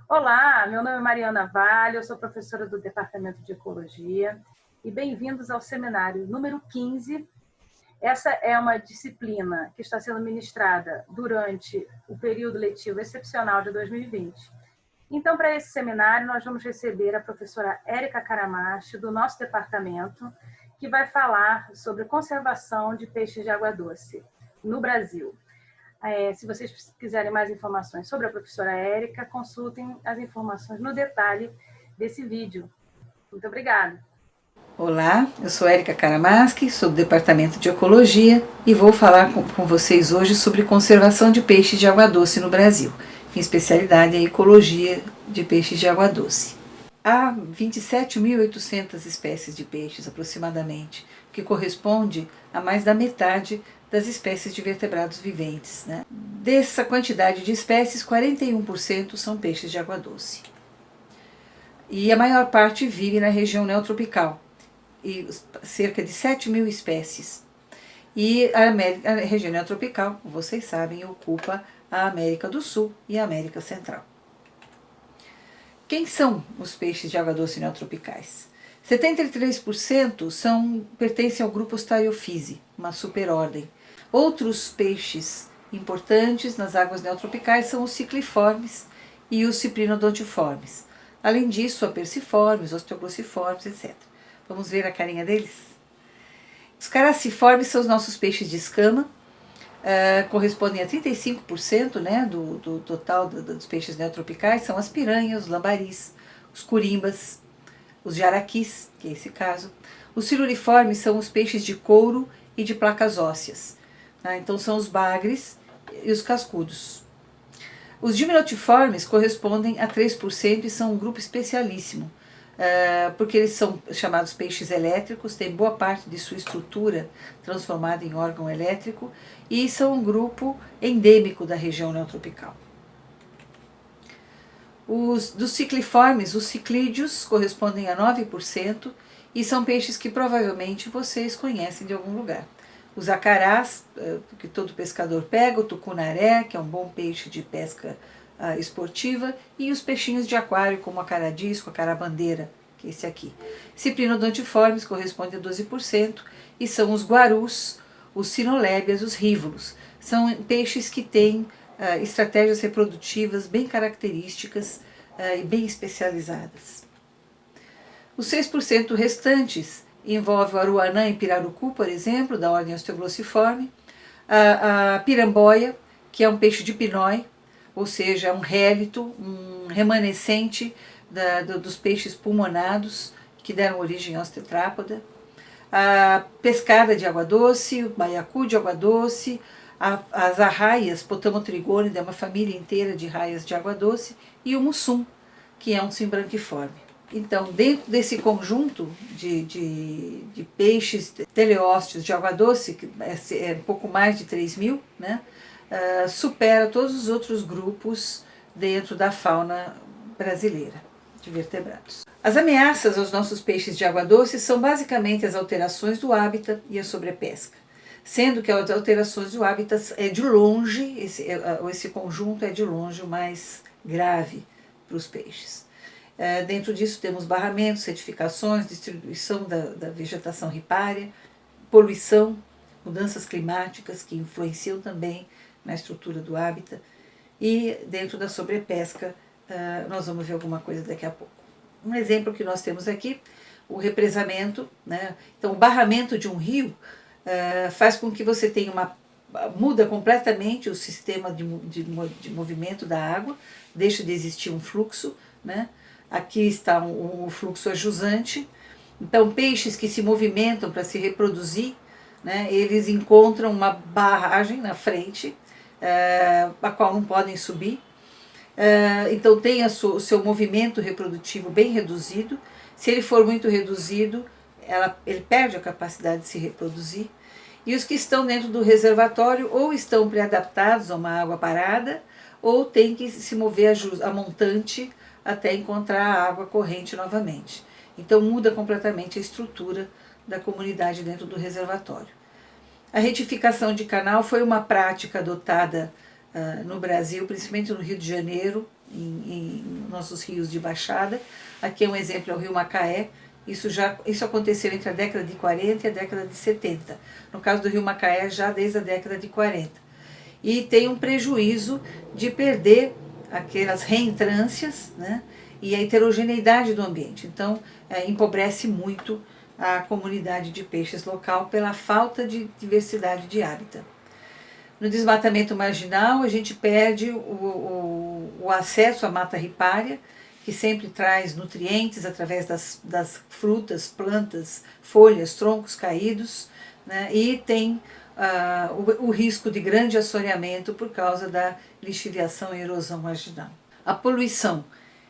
Olá, meu nome é Mariana Vale, eu sou professora do Departamento de Ecologia e bem-vindos ao seminário número 15. Essa é uma disciplina que está sendo ministrada durante o período letivo excepcional de 2020. Então, para esse seminário, nós vamos receber a professora Érica Caramache, do nosso departamento, que vai falar sobre conservação de peixes de água doce no Brasil. Se vocês quiserem mais informações sobre a professora Érica, consultem as informações no detalhe desse vídeo. Muito obrigada. Olá, eu sou Érica Caramache, sou do Departamento de Ecologia e vou falar com vocês hoje sobre conservação de peixes de água doce no Brasil. Minha especialidade é ecologia de peixes de água doce. Há 27.800 espécies de peixes aproximadamente, que corresponde a mais da metade das espécies de vertebrados viventes, né? Dessa quantidade de espécies, 41% são peixes de água doce. E a maior parte vive na região neotropical, e cerca de 7.000 espécies. E a região neotropical, como vocês sabem, ocupa a América do Sul e a América Central. Quem são os peixes de água doce neotropicais? 73% pertencem ao grupo Ostariophysi, uma superordem. Outros peixes importantes nas águas neotropicais são os cicliformes e os ciprinodontiformes. Além disso, a perciformes, osteoglossiformes, etc. Vamos ver a carinha deles? Os caraciformes são os nossos peixes de escama, correspondem a 35%, né, do total dos peixes neotropicais, são as piranhas, os lambaris, os curimbas, os jaraquis, que é esse caso. Os siluriformes são os peixes de couro e de placas ósseas, tá? Então são os bagres e os cascudos. Os gimnotiformes correspondem a 3% e são um grupo especialíssimo, porque eles são chamados peixes elétricos, têm boa parte de sua estrutura transformada em órgão elétrico e são um grupo endêmico da região neotropical. Dos cicliformes, os ciclídeos correspondem a 9% e são peixes que provavelmente vocês conhecem de algum lugar. Os acarás, que todo pescador pega, o tucunaré, que é um bom peixe de pesca esportiva, e os peixinhos de aquário, como a caradisco, a carabandeira, que é esse aqui. Ciprinodontiformes corresponde a 12%, e são os guarus, os sinolébias, os rívulos. São peixes que têm estratégias reprodutivas bem características e bem especializadas. Os 6% restantes envolvem o aruanã e pirarucu, por exemplo, da ordem Osteoglossiforme, a piramboia, que é um peixe de pinói, ou seja, um rélito, um remanescente dos peixes pulmonados que deram origem aos tetrápoda, a pescada de água doce, o baiacu de água doce, as arraias, Potamotrigonidae, é uma família inteira de raias de água doce, e o mussum, que é um simbranquiforme. Então, dentro desse conjunto de peixes teleósteos de água doce, que é um pouco mais de 3.000, né, supera todos os outros grupos dentro da fauna brasileira de vertebrados. As ameaças aos nossos peixes de água doce são basicamente as alterações do hábitat e a sobrepesca, sendo que as alterações do hábitat é de longe, esse conjunto é de longe o mais grave para os peixes. Dentro disso temos barramentos, certificações, distribuição da vegetação ripária, poluição, mudanças climáticas que influenciam também na estrutura do hábitat, e dentro da sobrepesca nós vamos ver alguma coisa daqui a pouco. Um exemplo que nós temos aqui, o represamento, né? Então o barramento de um rio faz com que você tenha muda completamente o sistema de movimento da água, deixa de existir um fluxo, né? Aqui está o fluxo ajusante. Então peixes que se movimentam para se reproduzir, né, eles encontram uma barragem na frente, a qual não podem subir. Então tem o seu movimento reprodutivo bem reduzido. Se ele for muito reduzido, ele perde a capacidade de se reproduzir. E os que estão dentro do reservatório ou estão pré-adaptados a uma água parada, ou tem que se mover a montante até encontrar a água corrente novamente. Então muda completamente a estrutura da comunidade dentro do reservatório. A retificação de canal foi uma prática adotada no Brasil, principalmente no Rio de Janeiro, em nossos rios de baixada. Aqui é um exemplo, é o rio Macaé. Isso aconteceu entre a década de 40 e a década de 70. No caso do rio Macaé, já desde a década de 40. E tem um prejuízo de perder aquelas reentrâncias, né, e a heterogeneidade do ambiente. Então, empobrece muito a comunidade de peixes local pela falta de diversidade de hábitat. No desmatamento marginal, a gente perde o acesso à mata ripária, que sempre traz nutrientes através das frutas, plantas, folhas, troncos caídos, né? E tem o risco de grande assoreamento por causa da lixiviação e erosão marginal. A poluição,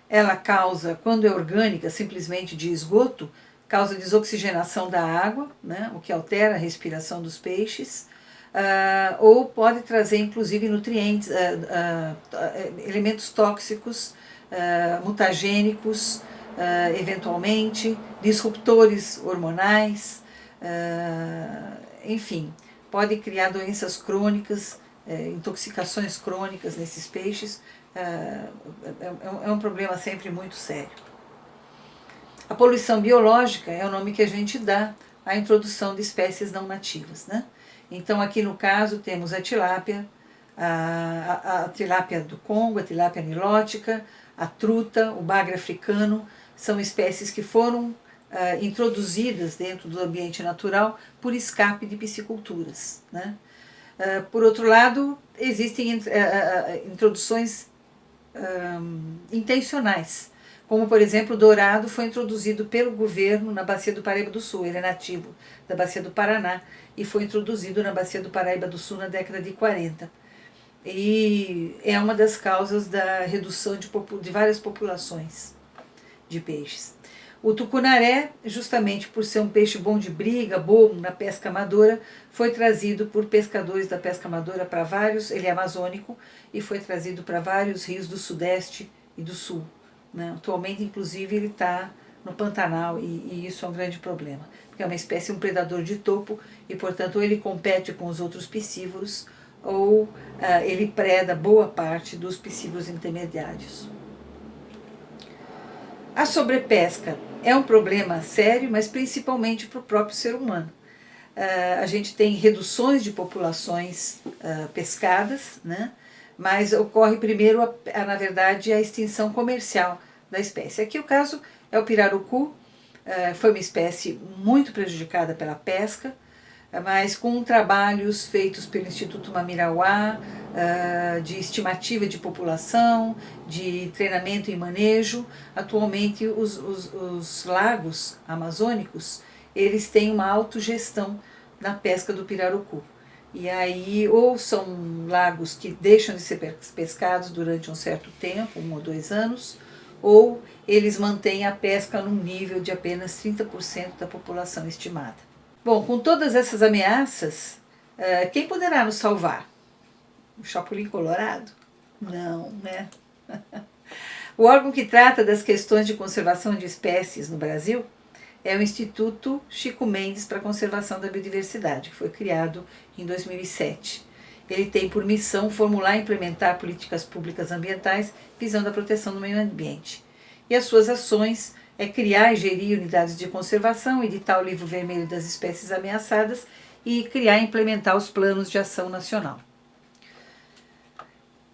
ela causa, quando é orgânica, simplesmente de esgoto, causa desoxigenação da água, né? O que altera a respiração dos peixes, ou pode trazer inclusive nutrientes, elementos tóxicos, mutagênicos, eventualmente, disruptores hormonais, enfim, pode criar doenças crônicas, intoxicações crônicas nesses peixes. É um problema sempre muito sério. A poluição biológica é o nome que a gente dá à introdução de espécies não nativas, né? Então aqui no caso temos a tilápia, a tilápia do Congo, a tilápia nilótica, a truta, o bagre africano, são espécies que foram introduzidas dentro do ambiente natural por escape de pisciculturas, né? Por outro lado, existem introduções intencionais, como por exemplo o dourado foi introduzido pelo governo na Bacia do Paraíba do Sul, ele é nativo da Bacia do Paraná e foi introduzido na Bacia do Paraíba do Sul na década de 40. E é uma das causas da redução de várias populações de peixes. O tucunaré, justamente por ser um peixe bom de briga, bom na pesca amadora, foi trazido por pescadores da pesca amadora para vários, ele é amazônico, e foi trazido para vários rios do Sudeste e do Sul, né? Atualmente, inclusive, ele está no Pantanal e isso é um grande problema, porque é uma espécie, um predador de topo e, portanto, ou ele compete com os outros piscívoros ou ele preda boa parte dos piscívoros intermediários. A sobrepesca é um problema sério, mas principalmente para o próprio ser humano. A gente tem reduções de populações pescadas, né? Mas ocorre primeiro, na verdade, a extinção comercial da espécie. Aqui o caso é o pirarucu, foi uma espécie muito prejudicada pela pesca, mas com trabalhos feitos pelo Instituto Mamirauá, de estimativa de população, de treinamento e manejo. Atualmente os lagos amazônicos, eles têm uma autogestão na pesca do pirarucu. E aí ou são lagos que deixam de ser pescados durante um certo tempo, 1 ou 2 anos, ou eles mantêm a pesca num nível de apenas 30% da população estimada. Bom, com todas essas ameaças, quem poderá nos salvar? O Chapolin Colorado? Não, né? O órgão que trata das questões de conservação de espécies no Brasil é o Instituto Chico Mendes para a Conservação da Biodiversidade, que foi criado em 2007. Ele tem por missão formular e implementar políticas públicas ambientais visando a proteção do meio ambiente. E as suas ações é criar e gerir unidades de conservação, editar o livro vermelho das espécies ameaçadas e criar e implementar os planos de ação nacional.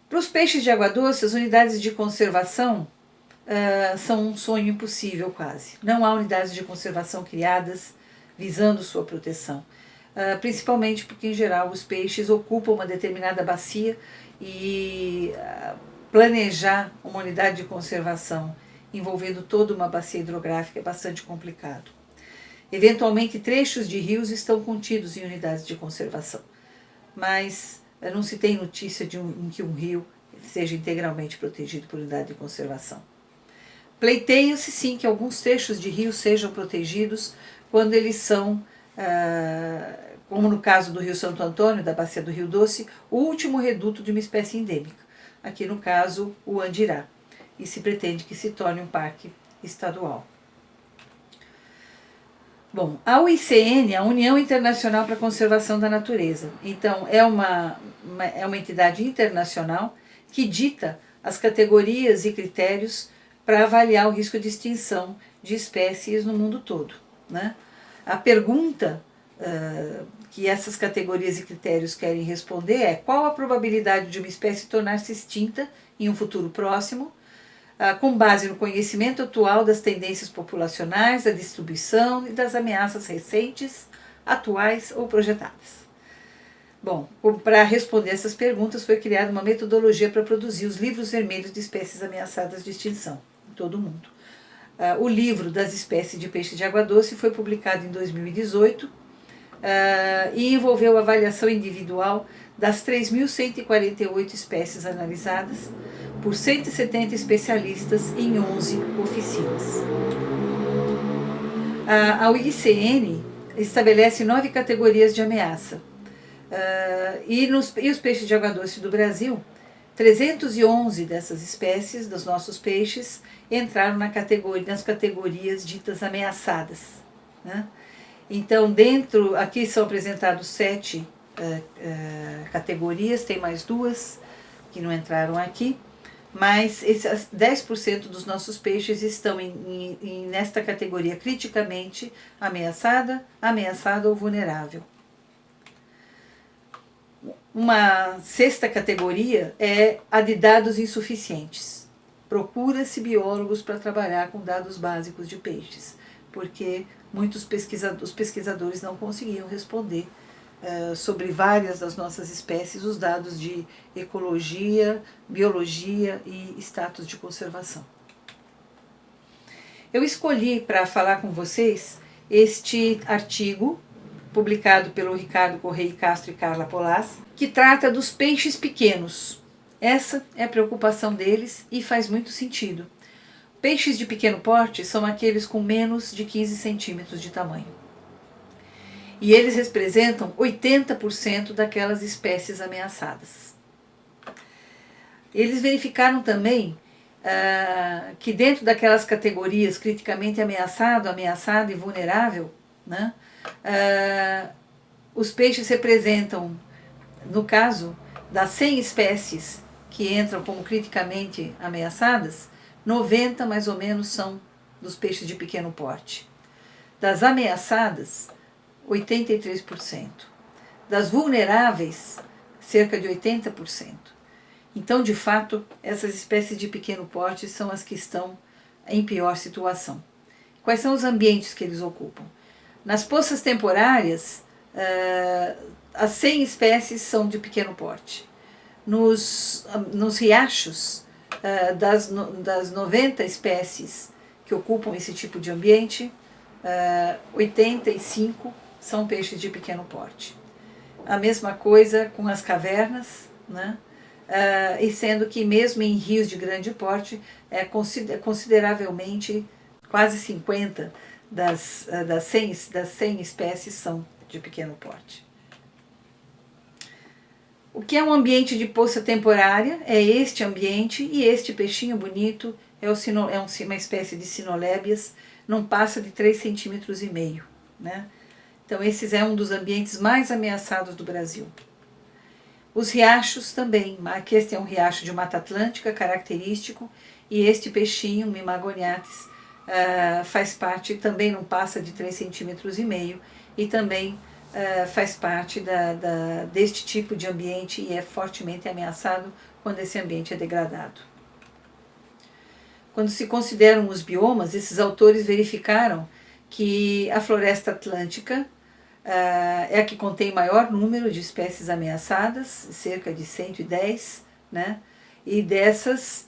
Para os peixes de água doce, as unidades de conservação são um sonho impossível quase. Não há unidades de conservação criadas visando sua proteção. Principalmente porque, em geral, os peixes ocupam uma determinada bacia e planejar uma unidade de conservação envolvendo toda uma bacia hidrográfica é bastante complicado. Eventualmente, trechos de rios estão contidos em unidades de conservação, mas não se tem notícia em que um rio seja integralmente protegido por unidade de conservação. Pleiteia-se sim que alguns trechos de rio sejam protegidos quando eles são, como no caso do Rio Santo Antônio, da bacia do Rio Doce, o último reduto de uma espécie endêmica. Aqui no caso, o andirá. E se pretende que se torne um parque estadual. Bom, a UICN, a União Internacional para a Conservação da Natureza, então é uma entidade internacional que dita as categorias e critérios para avaliar o risco de extinção de espécies no mundo todo, né? A pergunta que essas categorias e critérios querem responder é: qual a probabilidade de uma espécie tornar-se extinta em um futuro próximo, com base no conhecimento atual das tendências populacionais, da distribuição e das ameaças recentes, atuais ou projetadas. Bom, para responder essas perguntas foi criada uma metodologia para produzir os livros vermelhos de espécies ameaçadas de extinção em todo o mundo. O livro das espécies de peixe de água doce foi publicado em 2018 e envolveu a avaliação individual das 3.148 espécies analisadas por 170 especialistas em 11 oficinas. A UICN estabelece 9 categorias de ameaça. E os peixes de água doce do Brasil, 311 dessas espécies, dos nossos peixes, entraram nas categorias ditas ameaçadas, né? Então, aqui são apresentados 7 categorias, tem mais 2 que não entraram aqui, mas 10% dos nossos peixes estão nesta categoria criticamente ameaçada ou vulnerável. Uma 6ª categoria é a de dados insuficientes. Procura-se biólogos para trabalhar com dados básicos de peixes, porque muitos pesquisadores não conseguiam responder sobre várias das nossas espécies os dados de ecologia, biologia e status de conservação. Eu escolhi para falar com vocês este artigo publicado pelo Ricardo Correia Castro e Carla Polaz, que trata dos peixes pequenos. Essa é a preocupação deles e faz muito sentido. Peixes de pequeno porte são aqueles com menos de 15 centímetros de tamanho. E eles representam 80% daquelas espécies ameaçadas. Eles verificaram também que dentro daquelas categorias criticamente ameaçado e vulnerável, né, os peixes representam, no caso das 100 espécies que entram como criticamente ameaçadas, 90 mais ou menos são dos peixes de pequeno porte. Das ameaçadas, 83%. Das vulneráveis, cerca de 80%. Então, de fato, essas espécies de pequeno porte são as que estão em pior situação. Quais são os ambientes que eles ocupam? Nas poças temporárias, as 100 espécies são de pequeno porte. Nos riachos, das 90 espécies que ocupam esse tipo de ambiente, 85 são peixes de pequeno porte. A mesma coisa com as cavernas, né? E sendo que mesmo em rios de grande porte, consideravelmente, quase 50 das 100 espécies são de pequeno porte. O que é um ambiente de poça temporária? É este ambiente, e este peixinho bonito é uma espécie de sinolébias, não passa de 3,5 centímetros, né? Então esse é um dos ambientes mais ameaçados do Brasil. Os riachos também, aqui este é um riacho de Mata Atlântica característico, e este peixinho, Mimagoniates, faz parte, também não passa de 3,5 centímetros, e também faz parte deste tipo de ambiente e é fortemente ameaçado quando esse ambiente é degradado. Quando se consideram os biomas, esses autores verificaram que a floresta atlântica é a que contém maior número de espécies ameaçadas, cerca de 110, né? E dessas,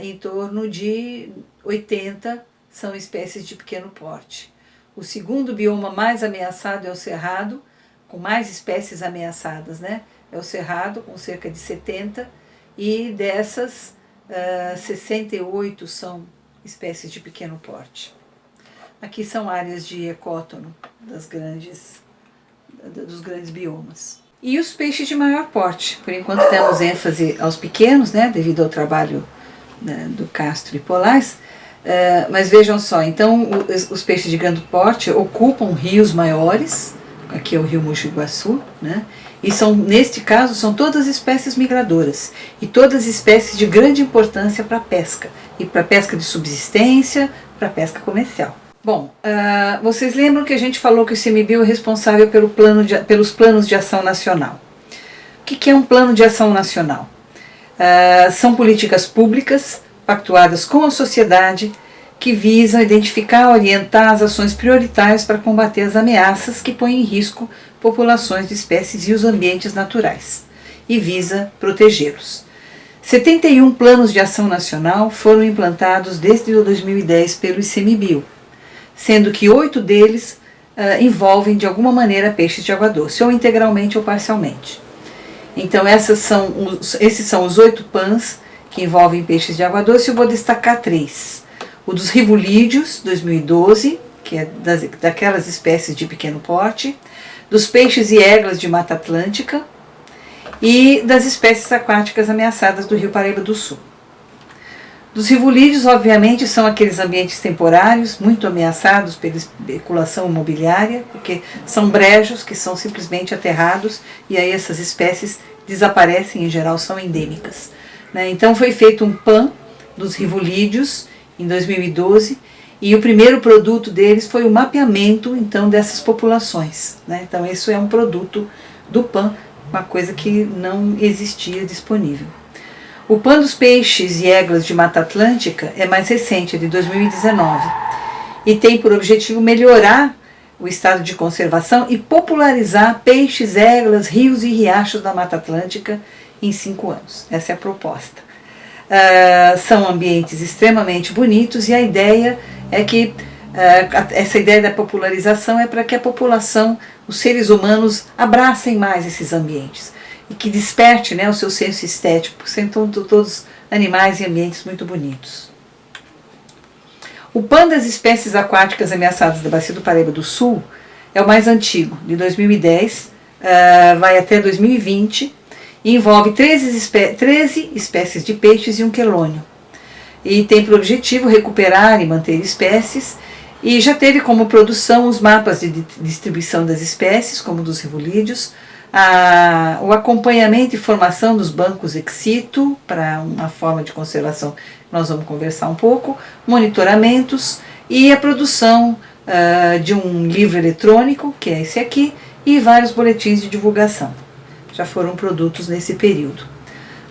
em torno de 80 são espécies de pequeno porte. O segundo bioma mais ameaçado é o Cerrado, com mais espécies ameaçadas, né? É o Cerrado, com cerca de 70, e dessas, 68 são espécies de pequeno porte. Aqui são áreas de ecótono dos grandes biomas. E os peixes de maior porte? Por enquanto temos ênfase aos pequenos, né, devido ao trabalho, né, do Castro e Polaz, mas vejam só, então os peixes de grande porte ocupam rios maiores, aqui é o rio Mogi Guaçu, né, E neste caso são todas espécies migradoras e todas espécies de grande importância para a pesca, e para a pesca de subsistência, para a pesca comercial. Bom, vocês lembram que a gente falou que o ICMBio é responsável pelos planos de ação nacional. O que é um plano de ação nacional? São políticas públicas pactuadas com a sociedade que visam identificar, orientar as ações prioritárias para combater as ameaças que põem em risco populações de espécies e os ambientes naturais, e visa protegê-los. 71 planos de ação nacional foram implantados desde 2010 pelo ICMBio, sendo que 8 deles envolvem de alguma maneira peixes de água doce, ou integralmente ou parcialmente. Então esses são os 8 PANs que envolvem peixes de água doce. Eu vou destacar 3. O dos rivolídeos, 2012, que é daquelas espécies de pequeno porte, dos peixes e eglas de Mata Atlântica e das espécies aquáticas ameaçadas do Rio Paraíba do Sul. Dos rivolídeos, obviamente, são aqueles ambientes temporários muito ameaçados pela especulação imobiliária, porque são brejos que são simplesmente aterrados e aí essas espécies desaparecem, em geral são endêmicas. Então foi feito um PAN dos rivolídeos em 2012, e o primeiro produto deles foi o mapeamento então dessas populações. Então isso é um produto do PAN, uma coisa que não existia disponível. O PAN dos peixes e eglas de Mata Atlântica é mais recente, é de 2019, e tem por objetivo melhorar o estado de conservação e popularizar peixes, eglas, rios e riachos da Mata Atlântica em 5 anos. Essa é a proposta. São ambientes extremamente bonitos e a ideia é que essa ideia da popularização é para que a população, os seres humanos, abracem mais esses ambientes e que desperte o seu senso estético, porque são todos animais e ambientes muito bonitos. O PAN das espécies aquáticas ameaçadas da Bacia do Paraíba do Sul é o mais antigo, de 2010, vai até 2020, e envolve 13 espécies de peixes e um quelônio. E tem por objetivo recuperar e manter espécies, e já teve como produção os mapas de distribuição das espécies, como dos rivolídeos, o acompanhamento e formação dos bancos ex situ, para uma forma de conservação, nós vamos conversar um pouco, monitoramentos e a produção de um livro eletrônico, que é esse aqui, e vários boletins de divulgação. Já foram produtos nesse período.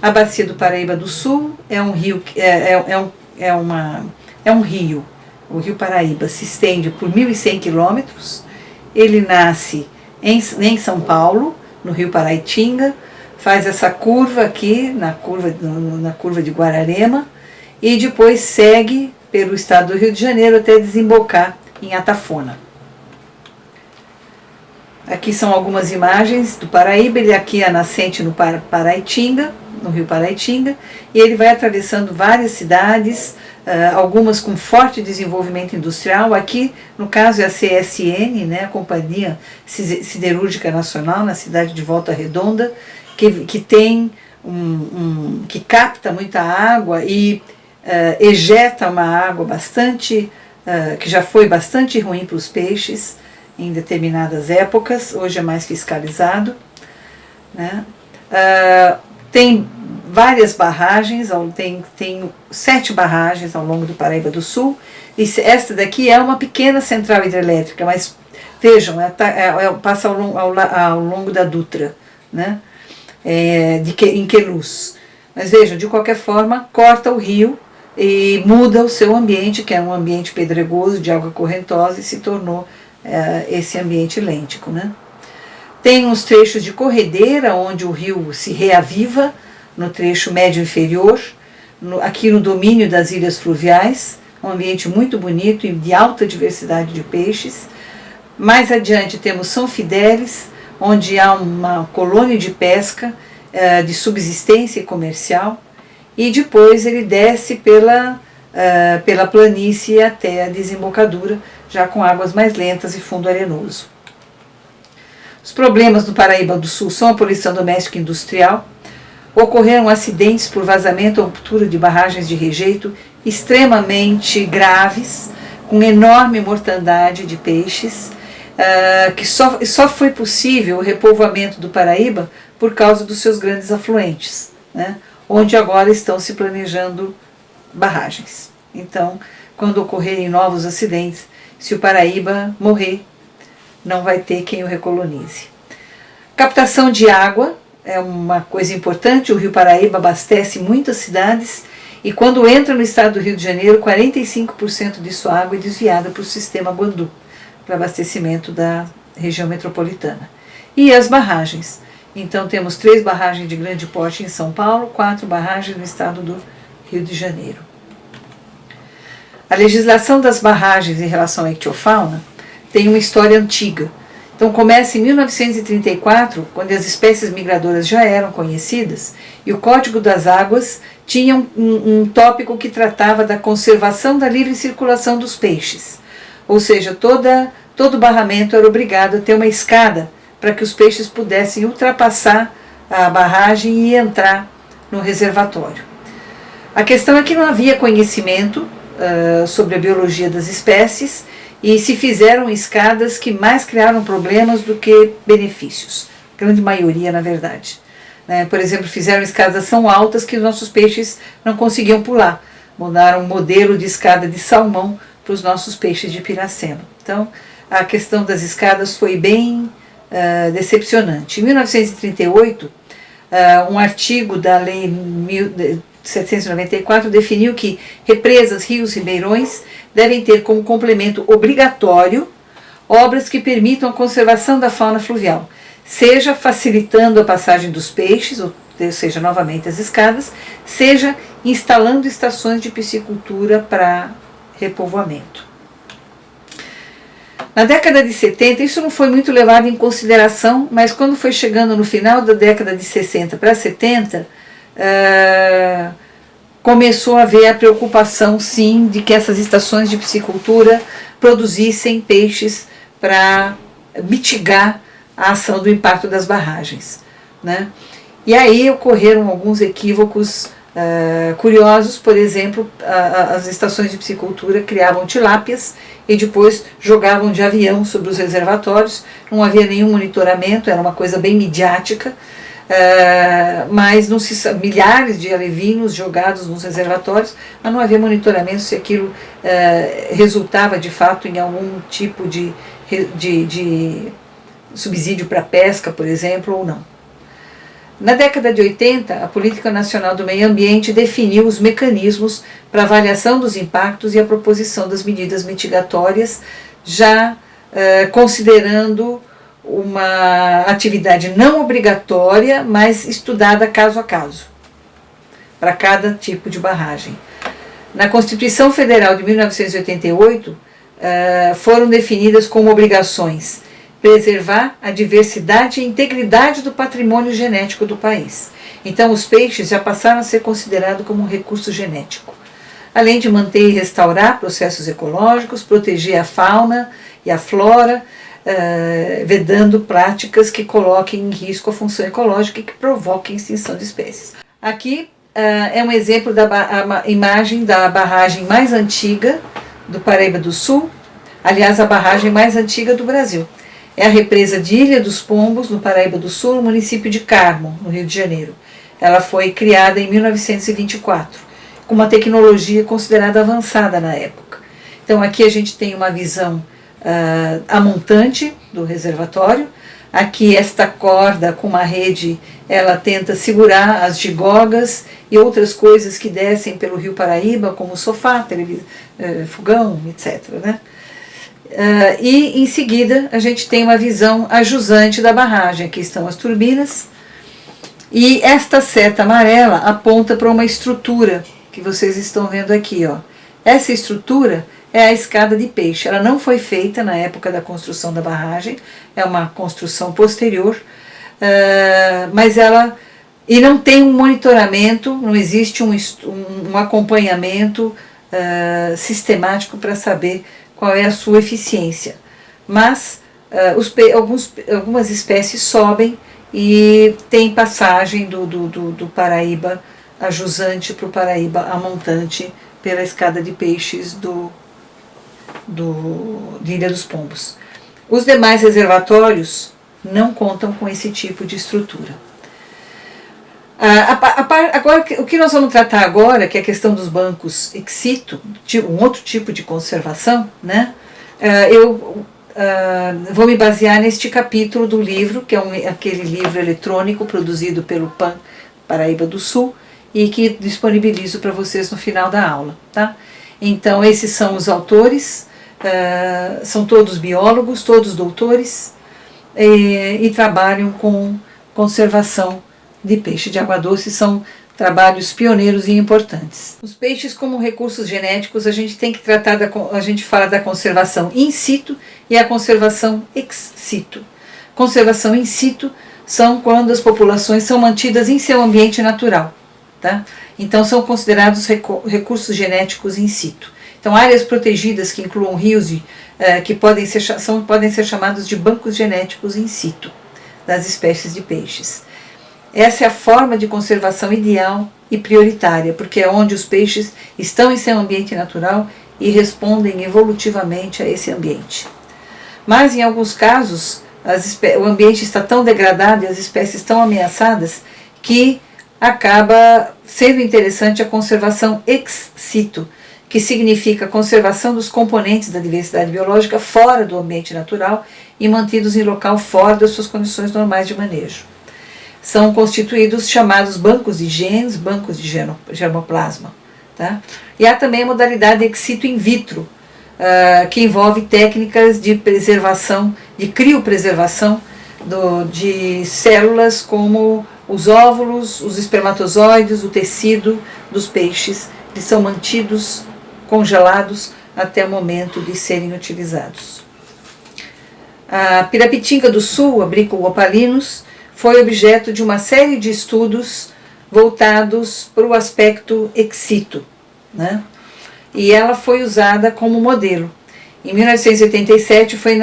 A Bacia do Paraíba do Sul é um rio, o Rio Paraíba se estende por 1.100 quilômetros, ele nasce em São Paulo, no Rio Paraitinga, faz essa curva aqui, na curva de Guararema, e depois segue pelo estado do Rio de Janeiro até desembocar em Atafona. Aqui são algumas imagens do Paraíba. Ele aqui é a nascente no Paraitinga, no Rio Paraitinga, e ele vai atravessando várias cidades, algumas com forte desenvolvimento industrial. Aqui, no caso, é a CSN, a Companhia Siderúrgica Nacional, na cidade de Volta Redonda, que tem que capta muita água e ejeta uma água que já foi bastante ruim para os peixes em determinadas épocas. Hoje é mais fiscalizado. Tem várias barragens, tem 7 barragens ao longo do Paraíba do Sul, e esta daqui é uma pequena central hidrelétrica, mas vejam, passa ao longo da Dutra, em Queluz. Mas vejam, de qualquer forma, corta o rio e muda o seu ambiente, que era um ambiente pedregoso, de água correntosa, e se tornou esse ambiente lêntico. Tem uns trechos de corredeira, onde o rio se reaviva, no trecho médio inferior, aqui no domínio das ilhas fluviais, um ambiente muito bonito e de alta diversidade de peixes. Mais adiante temos São Fidélis, onde há uma colônia de pesca de subsistência e comercial, e depois ele desce pela planície até a desembocadura, já com águas mais lentas e fundo arenoso. Os problemas do Paraíba do Sul são a poluição doméstica e industrial. Ocorreram acidentes por vazamento ou ruptura de barragens de rejeito extremamente graves, com enorme mortandade de peixes. que só foi possível o repovoamento do Paraíba por causa dos seus grandes afluentes, né, onde agora estão se planejando barragens. Então, quando ocorrerem novos acidentes, se o Paraíba morrer, não vai ter quem o recolonize. Captação de água é uma coisa importante. O Rio Paraíba abastece muitas cidades e quando entra no estado do Rio de Janeiro, 45% de sua água é desviada para o sistema Guandu, para abastecimento da região metropolitana. E as barragens. Então temos 3 barragens de grande porte em São Paulo, 4 barragens no estado do Rio de Janeiro. A legislação das barragens em relação à ictiofauna tem uma história antiga. Então começa em 1934, quando as espécies migradoras já eram conhecidas, e o Código das Águas tinha um tópico que tratava da conservação da livre circulação dos peixes. Ou seja, todo barramento era obrigado a ter uma escada para que os peixes pudessem ultrapassar a barragem e entrar no reservatório. A questão é que não havia conhecimento sobre a biologia das espécies e se fizeram escadas que mais criaram problemas do que benefícios, grande maioria na verdade. Por exemplo, fizeram escadas tão altas que os nossos peixes não conseguiam pular, mudaram um modelo de escada de salmão para os nossos peixes de Piracema. Então a questão das escadas foi bem decepcionante. Em 1938, um artigo da Lei 794 definiu que represas, rios, ribeirões devem ter como complemento obrigatório obras que permitam a conservação da fauna fluvial, seja facilitando a passagem dos peixes, ou seja, novamente as escadas, seja instalando estações de piscicultura para repovoamento. Na década de 70, isso não foi muito levado em consideração, mas quando foi chegando no final da década de 60 para 70, começou a haver a preocupação, sim, de que essas estações de piscicultura produzissem peixes para mitigar a ação do impacto das barragens, né? E aí ocorreram alguns equívocos curiosos. Por exemplo, as estações de piscicultura criavam tilápias e depois jogavam de avião sobre os reservatórios. Não havia nenhum monitoramento, era uma coisa bem midiática, mas não se, milhares de alevinos jogados nos reservatórios, mas não havia monitoramento se aquilo resultava de fato em algum tipo de subsídio para pesca, por exemplo, ou não. Na década de 80, a Política Nacional do Meio Ambiente definiu os mecanismos para avaliação dos impactos e a proposição das medidas mitigatórias, já considerando uma atividade não obrigatória, mas estudada caso a caso, para cada tipo de barragem. Na Constituição Federal de 1988, foram definidas como obrigações preservar a diversidade e integridade do patrimônio genético do país. Então, os peixes já passaram a ser considerados como um recurso genético, além de manter e restaurar processos ecológicos, proteger a fauna e a flora, vedando práticas que coloquem em risco a função ecológica e que provoquem extinção de espécies. Aqui é um exemplo da imagem da barragem mais antiga do Paraíba do Sul, aliás, a barragem mais antiga do Brasil. É a represa de Ilha dos Pombos, no Paraíba do Sul, no município de Carmo, no Rio de Janeiro. Ela foi criada em 1924, com uma tecnologia considerada avançada na época. Então aqui a gente tem uma visão a montante do reservatório. Aqui esta corda com uma rede, ela tenta segurar as gigogas e outras coisas que descem pelo Rio Paraíba, como sofá, fogão, etc., né? E em seguida a gente tem uma visão ajusante da barragem. Aqui estão as turbinas e esta seta amarela aponta para uma estrutura que vocês estão vendo aqui, ó. Essa estrutura é a escada de peixe. Ela não foi feita na época da construção da barragem, é uma construção posterior, mas ela e não tem um monitoramento, não existe um acompanhamento sistemático para saber qual é a sua eficiência. Mas algumas espécies sobem e tem passagem do Paraíba a jusante para o Paraíba a montante pela escada de peixes de Ilha dos Pombos. Os demais reservatórios não contam com esse tipo de estrutura. Agora, o que nós vamos tratar agora, que é a questão dos bancos ex situ, um outro tipo de conservação, né? Eu vou me basear neste capítulo do livro, que é aquele livro eletrônico produzido pelo PAN Paraíba do Sul e que disponibilizo para vocês no final da aula, tá? Então, esses são os autores, são todos biólogos, todos doutores, e trabalham com conservação de peixe de água doce, são trabalhos pioneiros e importantes. Os peixes como recursos genéticos, a gente tem que tratar, a gente fala da conservação in situ e a conservação ex situ. Conservação in situ são quando as populações são mantidas em seu ambiente natural, tá? Então são considerados recursos genéticos in situ. Então áreas protegidas que incluam rios que podem ser chamados de bancos genéticos in situ das espécies de peixes. Essa é a forma de conservação ideal e prioritária, porque é onde os peixes estão em seu ambiente natural e respondem evolutivamente a esse ambiente. Mas, em alguns casos, o ambiente está tão degradado e as espécies tão ameaçadas que acaba sendo interessante a conservação ex situ, que significa a conservação dos componentes da diversidade biológica fora do ambiente natural e mantidos em local fora das suas condições normais de manejo. São constituídos chamados bancos de genes, bancos de germoplasma. Tá? E há também a modalidade ex situ in vitro, que envolve técnicas de preservação, de criopreservação de células como os óvulos, os espermatozoides, o tecido dos peixes, que são mantidos congelados até o momento de serem utilizados. A pirapitinga do sul, a Brico-Opalinus, foi objeto de uma série de estudos voltados para o aspecto ex situ, né? E ela foi usada como modelo. Em 1987 foi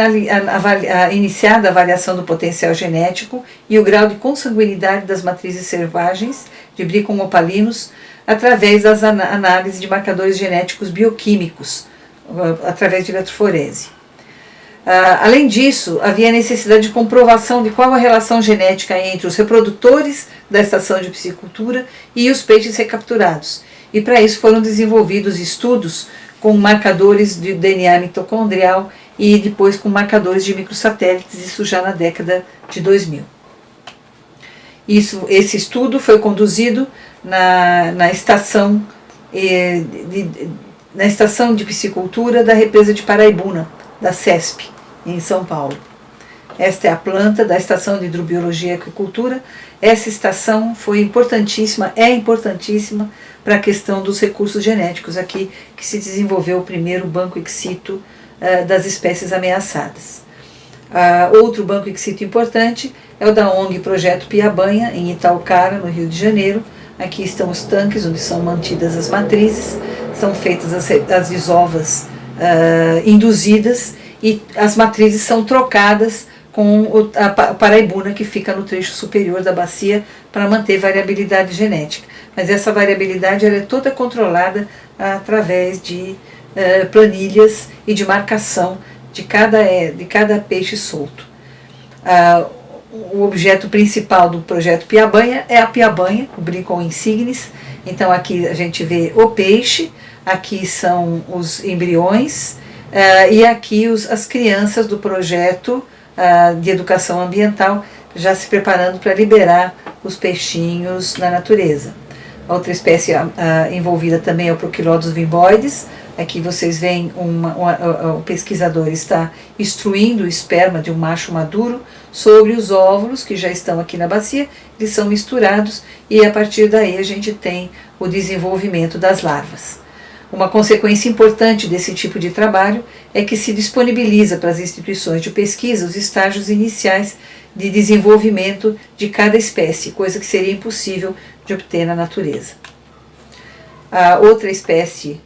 iniciada a avaliação do potencial genético e o grau de consanguinidade das matrizes selvagens de Brico-Opalinus através das análises de marcadores genéticos bioquímicos, através de eletroforese. Além disso, havia necessidade de comprovação de qual a relação genética entre os reprodutores da estação de piscicultura e os peixes recapturados. E para isso foram desenvolvidos estudos com marcadores de DNA mitocondrial e depois com marcadores de microsatélites, isso já na década de 2000. Esse estudo foi conduzido na estação de piscicultura da represa de Paraibuna, da CESP, em São Paulo. Esta é a planta da Estação de Hidrobiologia e Aquicultura. Essa estação foi importantíssima, é importantíssima para a questão dos recursos genéticos, aqui que se desenvolveu o primeiro banco ex situ das espécies ameaçadas. Outro banco ex situ importante é o da ONG Projeto Piabanha, em Itaocara, no Rio de Janeiro. Aqui estão os tanques onde são mantidas as matrizes, são feitas as desovas induzidas e as matrizes são trocadas com a paraibuna que fica no trecho superior da bacia para manter variabilidade genética. Mas essa variabilidade ela é toda controlada através de planilhas e de marcação de cada peixe solto. O objeto principal do projeto Piabanha é a piabanha, o Brico insignis. Então aqui a gente vê o peixe, aqui são os embriões e aqui as crianças do projeto de educação ambiental já se preparando para liberar os peixinhos na natureza. Outra espécie envolvida também é o Prochilodus vimboides. Aqui vocês veem o pesquisador está instruindo o esperma de um macho maduro sobre os óvulos que já estão aqui na bacia, eles são misturados e a partir daí a gente tem o desenvolvimento das larvas. Uma consequência importante desse tipo de trabalho é que se disponibiliza para as instituições de pesquisa os estágios iniciais de desenvolvimento de cada espécie, coisa que seria impossível de obter na natureza. A outra espécie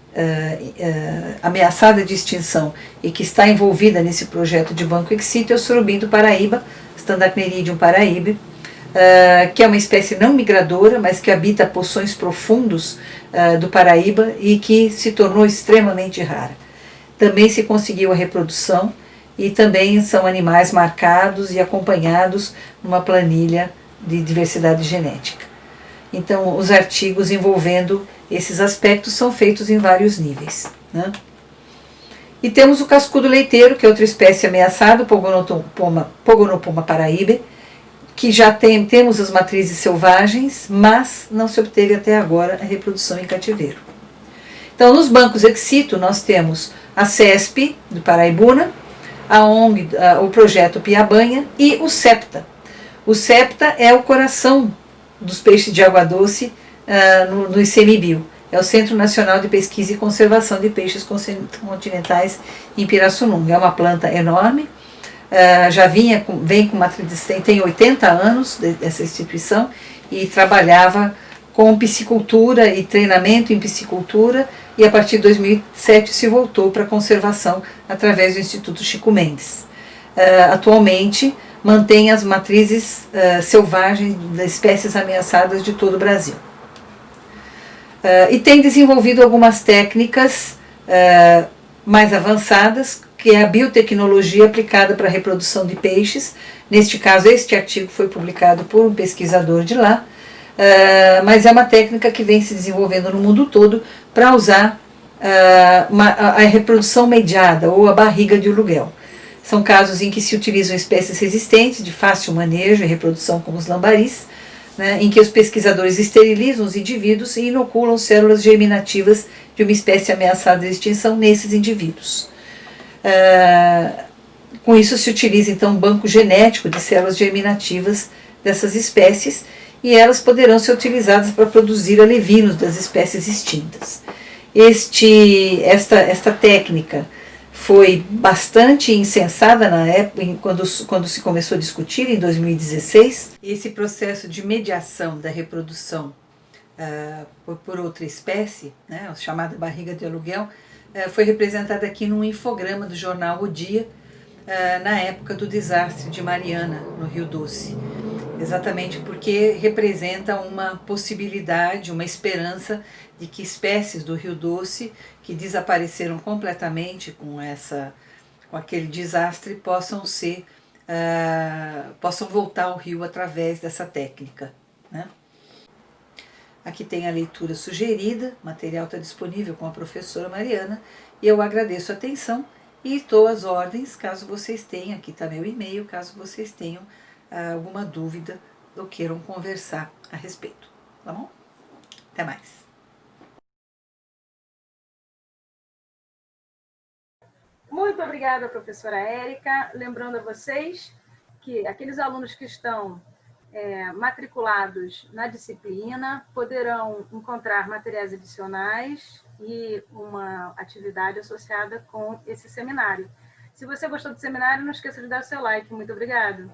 ameaçada de extinção e que está envolvida nesse projeto de banco ex situ é o surubim do Paraíba, Standardmeridium paraibe, que é uma espécie não migradora, mas que habita poções profundos do Paraíba e que se tornou extremamente rara. Também se conseguiu a reprodução e também são animais marcados e acompanhados numa planilha de diversidade genética. Então, os artigos envolvendo esses aspectos são feitos em vários níveis, né? E temos o cascudo leiteiro, que é outra espécie ameaçada, Pogonopoma paraibe, que já temos as matrizes selvagens, mas não se obteve até agora a reprodução em cativeiro. Então, nos bancos ex situ, nós temos a CESP, do Paraibuna, a ONG, o projeto Piabanha e o SEPTA. O SEPTA é o coração dos peixes de água doce no ICMBio. É o Centro Nacional de Pesquisa e Conservação de Peixes Continentais em Pirassununga. É uma planta enorme, vem com matriz, tem 80 anos dessa instituição e trabalhava com piscicultura e treinamento em piscicultura, e a partir de 2007 se voltou para a conservação através do Instituto Chico Mendes. Atualmente mantém as matrizes selvagens das espécies ameaçadas de todo o Brasil. E tem desenvolvido algumas técnicas mais avançadas, que é a biotecnologia aplicada para a reprodução de peixes. Neste caso, este artigo foi publicado por um pesquisador de lá, mas é uma técnica que vem se desenvolvendo no mundo todo para usar a reprodução mediada ou a barriga de aluguel. São casos em que se utilizam espécies resistentes, de fácil manejo e reprodução, como os lambaris, né, em que os pesquisadores esterilizam os indivíduos e inoculam células germinativas de uma espécie ameaçada de extinção nesses indivíduos. Com isso se utiliza então um banco genético de células germinativas dessas espécies, e elas poderão ser utilizadas para produzir alevinos das espécies extintas. Esta técnica foi bastante insensada na época, quando se começou a discutir, em 2016. Esse processo de mediação da reprodução por outra espécie, né, a chamada barriga de aluguel, foi representada aqui num infograma do jornal O Dia, na época do desastre de Mariana, no Rio Doce. Exatamente porque representa uma possibilidade, uma esperança de que espécies do Rio Doce que desapareceram completamente com aquele desastre possam voltar ao rio através dessa técnica, né? Aqui tem a leitura sugerida, o material está disponível com a professora Mariana, e eu agradeço a atenção e estou às ordens, caso vocês tenham, aqui está meu e-mail, caso vocês tenham alguma dúvida ou queiram conversar a respeito, tá bom? Até mais. Muito obrigada, professora Érica. Lembrando a vocês que aqueles alunos que estão matriculados na disciplina poderão encontrar materiais adicionais e uma atividade associada com esse seminário. Se você gostou do seminário, não esqueça de dar o seu like. Muito obrigada.